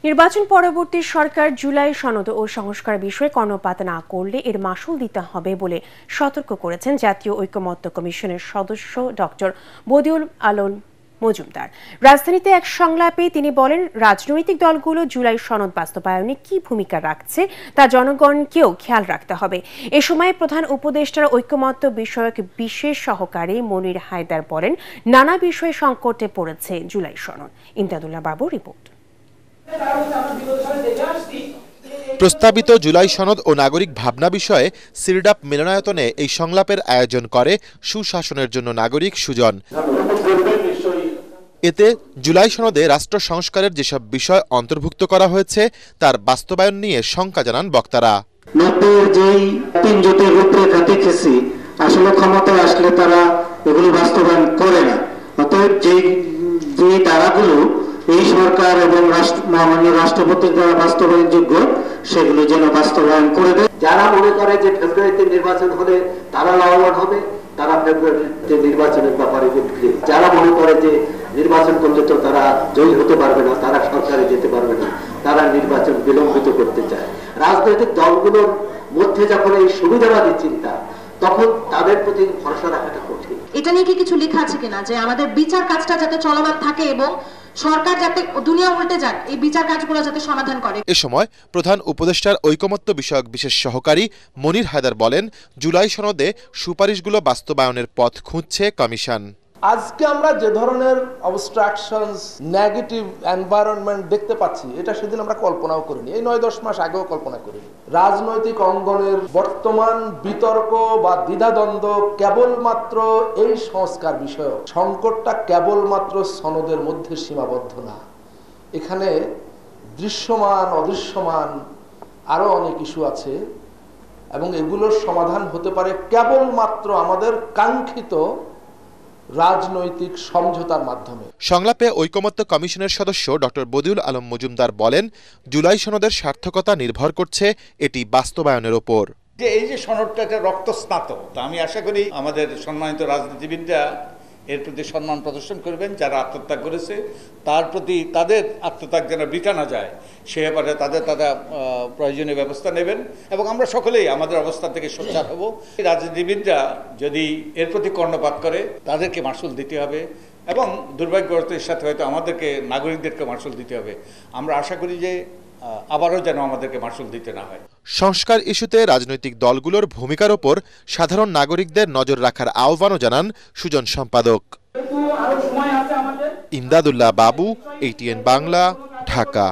নির্বাচন পরবর্তী সরকার জুলাই সনদ ও সংস্কার বিষয়ে কর্ণপাত না করলে এর মাশুল দিতে হবে বলে সতর্ক করেছেন জাতীয় ঐকমত্য কমিশনের সদস্য ডক্টর বদিউল আলম মজুমদার। রাজধানীতে এক সংলাপে তিনি বলেন, রাজনৈতিক দলগুলো জুলাই সনদ বাস্তবায়নে কি ভূমিকা রাখছে তা জনগণকেও খেয়াল রাখতে হবে। এ সময় প্রধান উপদেষ্টার ঐকমত্য বিষয়ক বিশেষ সহকারী মনির হায়দার বলেন, নানা বিষয়ে সংকটে পড়েছে জুলাই সনদ। ইমদাদুল্লাহ বাবু রিপোর্ট। প্রস্তাবিত জুলাই সনদ ও নাগরিক ভাবনা বিষয়ে সিরডাপ মিলনায়তনে এই সংলাপের আয়োজন করে সুশাসনের জন্য নাগরিক সুজন। এতে জুলাই সনদে রাষ্ট্র সংস্কারের যেসব বিষয় অন্তর্ভুক্ত করা হয়েছে তার বাস্তবায়ন নিয়ে শঙ্কা জানান বক্তারা। যেই তিন জোটের রূপরেখা দেখেছি, আসলে ক্ষমতায় আসলে তারা এগুলো বাস্তবায়ন করে না। অতএব যে ধারাগুলো এই সরকার এবং মাননীয় রাষ্ট্রপতির দ্বারা বাস্তবায়নযোগ্য সেগুলো যেন বাস্তবায়ন করে দেয়। যারা মনে করে যে ফেব্রুয়ারিতে নির্বাচন হলে তারা লাভবান হবে, তারা ফেব্রুয়ারিতে নির্বাচনের ব্যাপারে যারা মনে করে যে নির্বাচন করলে তো তারা জয়ী হতে পারবে না, তারা সরকারে যেতে পারবে না, তারা নির্বাচন বিলম্বিত করতে চায়। রাজনৈতিক দলগুলোর মধ্যে যখন এই সুবিধাবাদী চিন্তা, তখন তাদের প্রতি ভরসা রাখাটা কঠিন। এটা নিয়ে কি কিছু লেখা আছে কিনা যে আমাদের বিচার কাজটা যাতে চলমান থাকে এবং সরকার যাতে দুনিয়া উল্টে যাক, এই বিচার কাজগুলো যাতে সমাধান করে। এ সময় প্রধান উপদেষ্টার ঐকমত্য বিষয়ক বিশেষ সহকারী মনির হায়দার বলেন, জুলাই সনদে সুপারিশগুলো বাস্তবায়নের পথ খুঁজছে কমিশন। আজকে আমরা যে ধরনের অবস্ট্রাকশনস, নেগেটিভ এনভায়রনমেন্ট দেখতে পাচ্ছি, এটা সেদিন আমরা কল্পনাও করিনি, এই 9-10 মাস আগেও কল্পনা করিনি। রাজনৈতিক অঙ্গনের বর্তমান বিতর্ক বা দ্বিধাদ্বন্দ্ব কেবলমাত্র এই সংস্কার বিষয়ক সংকটটা কেবলমাত্র সনদের মধ্যে সীমাবদ্ধ না। এখানে দৃশ্যমান অদৃশ্যমান আরো অনেক ইস্যু আছে এবং এগুলোর সমাধান হতে পারে কেবলমাত্র আমাদের কাঙ্ক্ষিত রাজনৈতিক সমঝোতার মাধ্যমে। সংলাপে ঐকমত্য কমিশনের সদস্য ডক্টর বদিউল আলম মজুমদার বলেন, জুলাই সনদের সার্থকতা নির্ভর করছে এটি বাস্তবায়নের উপর। যে এই যে সনদটা একটা রক্তস্নাত, আমি আশা করি আমাদের সম্মানিত রাজনীতিবিদরা এর প্রতি সম্মান প্রদর্শন করবেন। যারা আত্মত্যাগ করেছে তার প্রতি তাদের আত্মত্যাগ যেন বৃথা না যায় সে ব্যাপারে তারা প্রয়োজনীয় ব্যবস্থা নেবেন এবং আমরা সকলেই আমাদের অবস্থান থেকে সোচ্চার হব। রাজনীতিবিদরা যদি এর প্রতি কর্ণপাত করে তাদেরকে মাশুল দিতে হবে এবং দুর্ভাগ্যবশতের সাথে হয়তো আমাদেরকে নাগরিকদেরকে মাশুল দিতে হবে। আমরা আশা করি যে আবারও যেন আমাদেরকে মাশুল দিতে না হয়। সংস্কার ইস্যুতে রাজনৈতিক দলগুলোর ভূমিকার ওপর সাধারণ নাগরিকদের নজর রাখার আহ্বানও জানান সুজন সম্পাদক। ইমদাদুল্লাহ বাবু, ATN বাংলা, ঢাকা।